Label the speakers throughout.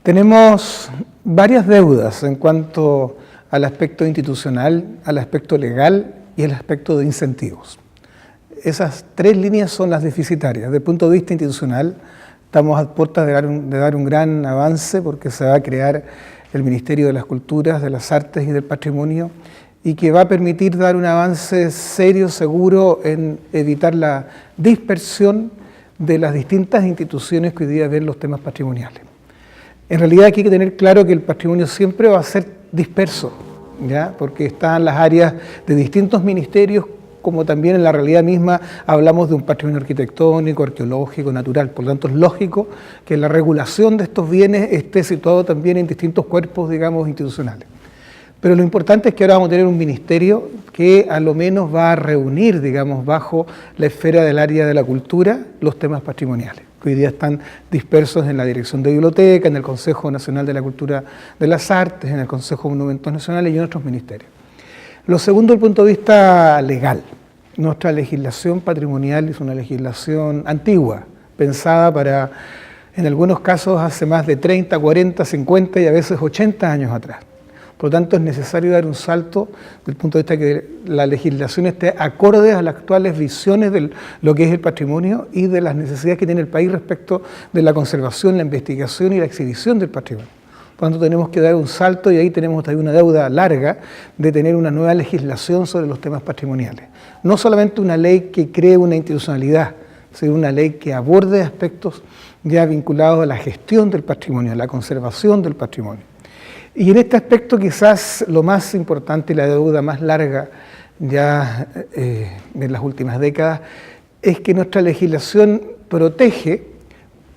Speaker 1: Tenemos varias deudas en cuanto al aspecto institucional, al aspecto legal y al aspecto de incentivos. Esas tres líneas son las deficitarias. Desde el punto de vista institucional, estamos a puertas de dar un gran avance porque se va a crear el Ministerio de las Culturas, de las Artes y del Patrimonio, y que va a permitir dar un avance serio, seguro, en evitar la dispersión de las distintas instituciones que hoy día ven los temas patrimoniales. En realidad aquí hay que tener claro que el patrimonio siempre va a ser disperso, ¿ya? Porque están las áreas de distintos ministerios, como también en la realidad misma hablamos de un patrimonio arquitectónico, arqueológico, natural. Por lo tanto, es lógico que la regulación de estos bienes esté situado también en distintos cuerpos, digamos, institucionales. Pero lo importante es que ahora vamos a tener un ministerio que a lo menos va a reunir, digamos, bajo la esfera del área de la cultura, los temas patrimoniales, que hoy día están dispersos en la Dirección de Biblioteca, en el Consejo Nacional de la Cultura de las Artes, en el Consejo de Monumentos Nacionales y en otros ministerios. Lo segundo, desde el punto de vista legal. Nuestra legislación patrimonial es una legislación antigua, pensada para, en algunos casos, hace más de 30, 40, 50 y a veces 80 años atrás. Por lo tanto, es necesario dar un salto desde el punto de vista que la legislación esté acorde a las actuales visiones de lo que es el patrimonio y de las necesidades que tiene el país respecto de la conservación, la investigación y la exhibición del patrimonio. Por lo tanto, tenemos que dar un salto y ahí tenemos también una deuda larga de tener una nueva legislación sobre los temas patrimoniales. No solamente una ley que cree una institucionalidad, sino una ley que aborde aspectos ya vinculados a la gestión del patrimonio, a la conservación del patrimonio. Y en este aspecto quizás lo más importante y la deuda más larga ya en las últimas décadas es que nuestra legislación protege,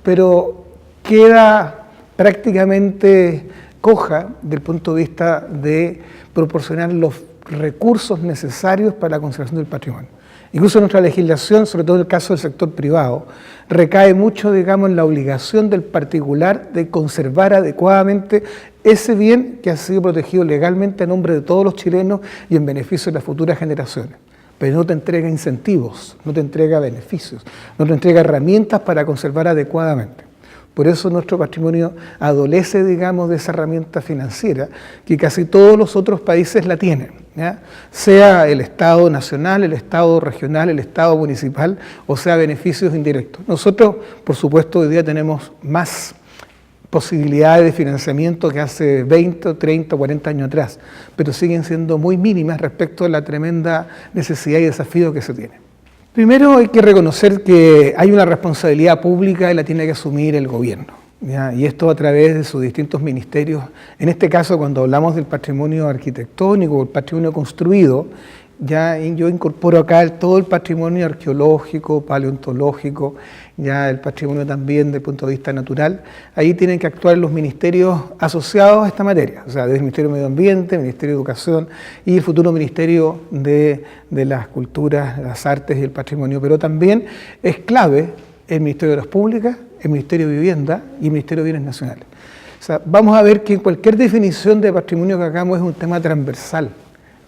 Speaker 1: pero queda prácticamente coja desde el punto de vista de proporcionar los recursos necesarios para la conservación del patrimonio. Incluso nuestra legislación, sobre todo en el caso del sector privado, recae mucho, digamos, en la obligación del particular de conservar adecuadamente ese bien que ha sido protegido legalmente a nombre de todos los chilenos y en beneficio de las futuras generaciones. Pero no te entrega incentivos, no te entrega beneficios, no te entrega herramientas para conservar adecuadamente. Por eso nuestro patrimonio adolece, digamos, de esa herramienta financiera que casi todos los otros países la tienen, ¿ya? Sea el Estado nacional, el Estado regional, el Estado municipal, o sea beneficios indirectos. Nosotros, por supuesto, hoy día tenemos más posibilidades de financiamiento que hace 20, 30, 40 años atrás, pero siguen siendo muy mínimas respecto a la tremenda necesidad y desafío que se tiene. Primero hay que reconocer que hay una responsabilidad pública y la tiene que asumir el gobierno, ¿ya? Y esto a través de sus distintos ministerios. En este caso, cuando hablamos del patrimonio arquitectónico, el patrimonio construido, ya yo incorporo acá todo el patrimonio arqueológico, paleontológico, ya el patrimonio también desde el punto de vista natural. Ahí tienen que actuar los ministerios asociados a esta materia, o sea, desde el Ministerio de Medio Ambiente, el Ministerio de Educación y el futuro Ministerio de las Culturas, las Artes y el Patrimonio. Pero también es clave el Ministerio de las Públicas, el Ministerio de Vivienda y el Ministerio de Bienes Nacionales. O sea, vamos a ver que en cualquier definición de patrimonio que hagamos es un tema transversal.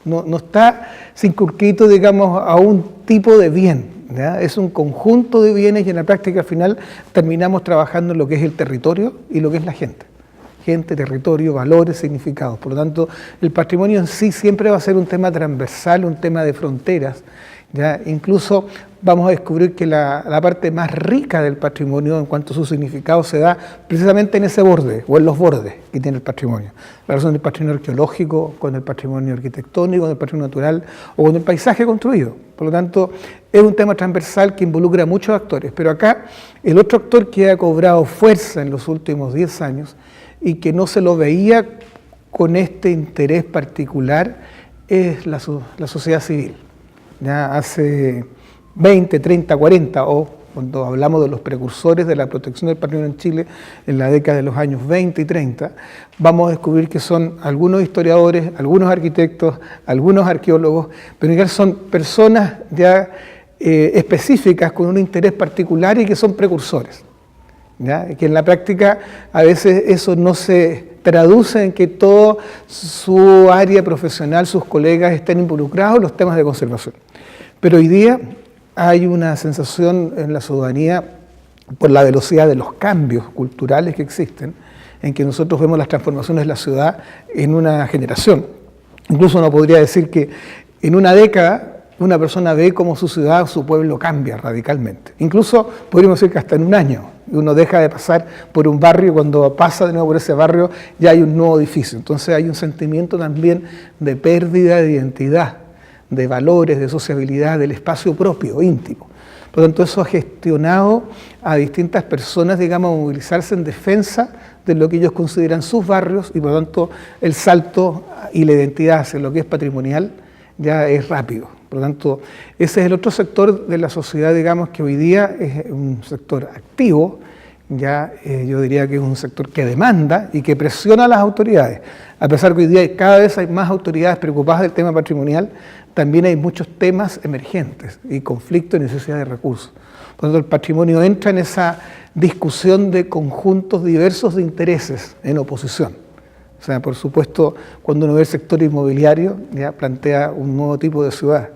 Speaker 1: No está circunscrito, digamos, a un tipo de bien, ¿ya? Es un conjunto de bienes y en la práctica final terminamos trabajando en lo que es el territorio y lo que es la gente. Gente, territorio, valores, significados. Por lo tanto, el patrimonio en sí siempre va a ser un tema transversal, un tema de fronteras, ¿ya? Incluso vamos a descubrir que la parte más rica del patrimonio en cuanto a su significado se da precisamente en ese borde o en los bordes que tiene el patrimonio. La relación del patrimonio arqueológico con el patrimonio arquitectónico, con el patrimonio natural o con el paisaje construido. Por lo tanto, es un tema transversal que involucra a muchos actores. Pero acá el otro actor que ha cobrado fuerza en los últimos 10 años y que no se lo veía con este interés particular es la sociedad civil. Ya hace 20, 30, 40 o cuando hablamos de los precursores de la protección del patrimonio en Chile en la década de los años 20 y 30, vamos a descubrir que son algunos historiadores, algunos arquitectos, algunos arqueólogos, pero en realidad son personas ya específicas con un interés particular y que son precursores, ¿ya? Que en la práctica a veces eso no se traduce en que toda su área profesional, sus colegas estén involucrados en los temas de conservación. Pero hoy día hay una sensación en la ciudadanía por la velocidad de los cambios culturales que existen, en que nosotros vemos las transformaciones de la ciudad en una generación. Incluso uno podría decir que en una década una persona ve cómo su ciudad, su pueblo cambia radicalmente. Incluso podríamos decir que hasta en un año uno deja de pasar por un barrio y cuando pasa de nuevo por ese barrio ya hay un nuevo edificio. Entonces hay un sentimiento también de pérdida de identidad, de valores, de sociabilidad, del espacio propio, íntimo. Por lo tanto, eso ha gestionado a distintas personas, digamos, a movilizarse en defensa de lo que ellos consideran sus barrios y por lo tanto el salto y la identidad hacia lo que es patrimonial ya es rápido. Por lo tanto, ese es el otro sector de la sociedad, digamos, que hoy día es un sector activo, ya yo diría que es un sector que demanda y que presiona a las autoridades. A pesar que hoy día cada vez hay más autoridades preocupadas del tema patrimonial, también hay muchos temas emergentes y conflictos y necesidad de recursos. Por lo tanto, el patrimonio entra en esa discusión de conjuntos diversos de intereses en oposición. O sea, por supuesto, cuando uno ve el sector inmobiliario, ya plantea un nuevo tipo de ciudad.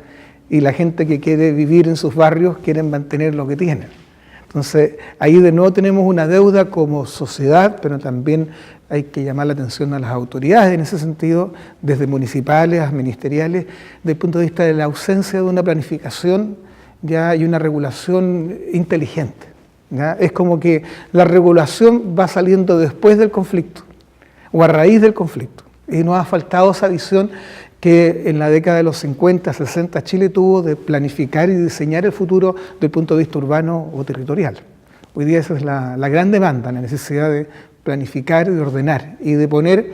Speaker 1: Y la gente que quiere vivir en sus barrios quiere mantener lo que tienen. Entonces, ahí de nuevo tenemos una deuda como sociedad, pero también hay que llamar la atención a las autoridades en ese sentido, desde municipales a ministeriales, desde el punto de vista de la ausencia de una planificación ya hay una regulación inteligente. ¿Ya? Es como que la regulación va saliendo después del conflicto o a raíz del conflicto. Y nos ha faltado esa visión que en la década de los 50, 60 Chile tuvo de planificar y diseñar el futuro desde el punto de vista urbano o territorial. Hoy día esa es la gran demanda, la necesidad de planificar, de ordenar y de poner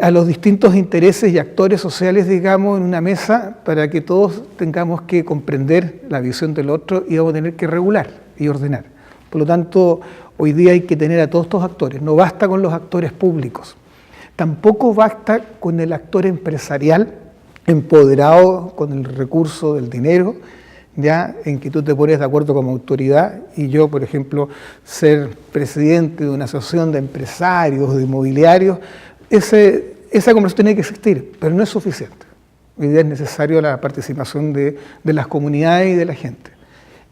Speaker 1: a los distintos intereses y actores sociales, digamos, en una mesa para que todos tengamos que comprender la visión del otro y vamos a tener que regular y ordenar. Por lo tanto, hoy día hay que tener a todos estos actores, no basta con los actores públicos. Tampoco basta con el actor empresarial empoderado con el recurso del dinero, ya en que tú te pones de acuerdo como autoridad y yo, por ejemplo, ser presidente de una asociación de empresarios, de inmobiliarios, esa conversación tiene que existir, pero no es suficiente. Hoy día es necesaria la participación de las comunidades y de la gente.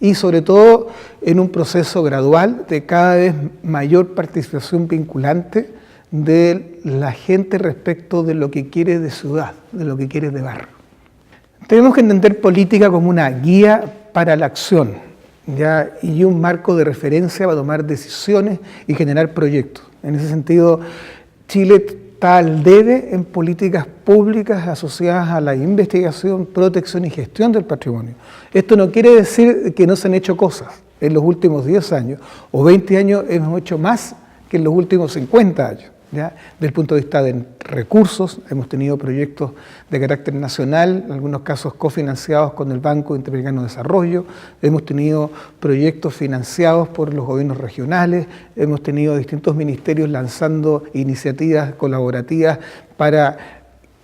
Speaker 1: Y sobre todo en un proceso gradual de cada vez mayor participación vinculante de la gente respecto de lo que quiere de ciudad, de lo que quiere de barrio. Tenemos que entender política como una guía para la acción, ¿ya? Y un marco de referencia para tomar decisiones y generar proyectos. En ese sentido, Chile está al debe en políticas públicas asociadas a la investigación, protección y gestión del patrimonio. Esto no quiere decir que no se han hecho cosas. En los últimos 10 años o 20 años hemos hecho más que en los últimos 50 años. ¿Ya? Desde el punto de vista de recursos, hemos tenido proyectos de carácter nacional, en algunos casos cofinanciados con el Banco Interamericano de Desarrollo, hemos tenido proyectos financiados por los gobiernos regionales, hemos tenido distintos ministerios lanzando iniciativas colaborativas para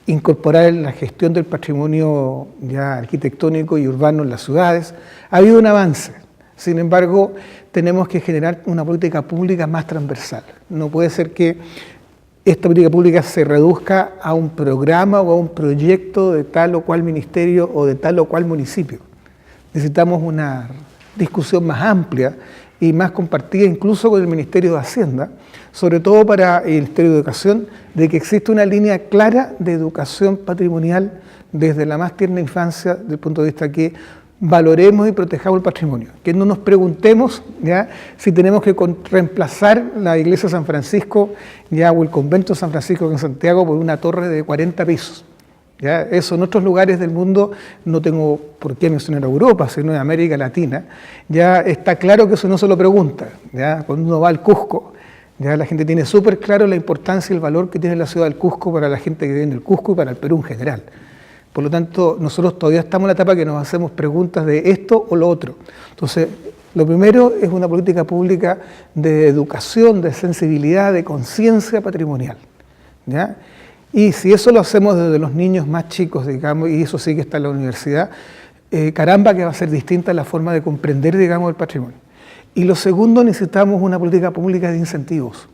Speaker 1: incorporar la gestión del patrimonio ya arquitectónico y urbano en las ciudades. Ha habido un avance. Sin embargo, tenemos que generar una política pública más transversal. No puede ser que esta política pública se reduzca a un programa o a un proyecto de tal o cual ministerio o de tal o cual municipio. Necesitamos una discusión más amplia y más compartida incluso con el Ministerio de Hacienda, sobre todo para el Ministerio de Educación, de que existe una línea clara de educación patrimonial desde la más tierna infancia, desde el punto de vista que valoremos y protejamos el patrimonio, que no nos preguntemos ya si tenemos que reemplazar la iglesia de San Francisco ya, o el convento de San Francisco en Santiago por una torre de 40 pisos. ¿Ya? Eso en otros lugares del mundo, no tengo por qué mencionar a Europa, sino en América Latina, ya está claro que eso no se lo pregunta. ¿Ya? Cuando uno va al Cusco, ya la gente tiene súper claro la importancia y el valor que tiene la ciudad del Cusco para la gente que vive en el Cusco y para el Perú en general. Por lo tanto, nosotros todavía estamos en la etapa que nos hacemos preguntas de esto o lo otro. Entonces, lo primero es una política pública de educación, de sensibilidad, de conciencia patrimonial. ¿Ya? Y si eso lo hacemos desde los niños más chicos, digamos, y eso sí que está en la universidad, caramba que va a ser distinta la forma de comprender, digamos, el patrimonio. Y lo segundo, necesitamos una política pública de incentivos.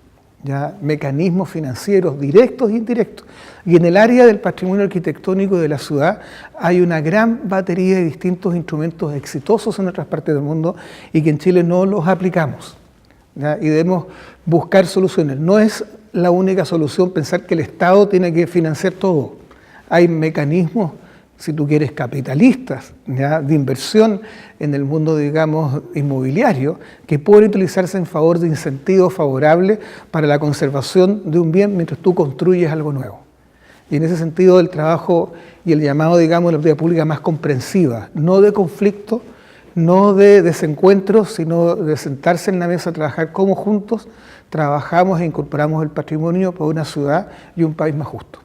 Speaker 1: Ya, mecanismos financieros directos e indirectos. Y en el área del patrimonio arquitectónico de la ciudad hay una gran batería de distintos instrumentos exitosos en otras partes del mundo y que en Chile no los aplicamos. ¿ya? Y debemos buscar soluciones. No es la única solución pensar que el Estado tiene que financiar todo. Hay mecanismos, si tú quieres, capitalistas, ¿ya? De inversión en el mundo, digamos, inmobiliario, que pueden utilizarse en favor de incentivos favorables para la conservación de un bien mientras tú construyes algo nuevo. Y en ese sentido el trabajo y el llamado, digamos, de la política pública más comprensiva, no de conflicto, no de desencuentros, sino de sentarse en la mesa a trabajar como juntos trabajamos e incorporamos el patrimonio para una ciudad y un país más justo.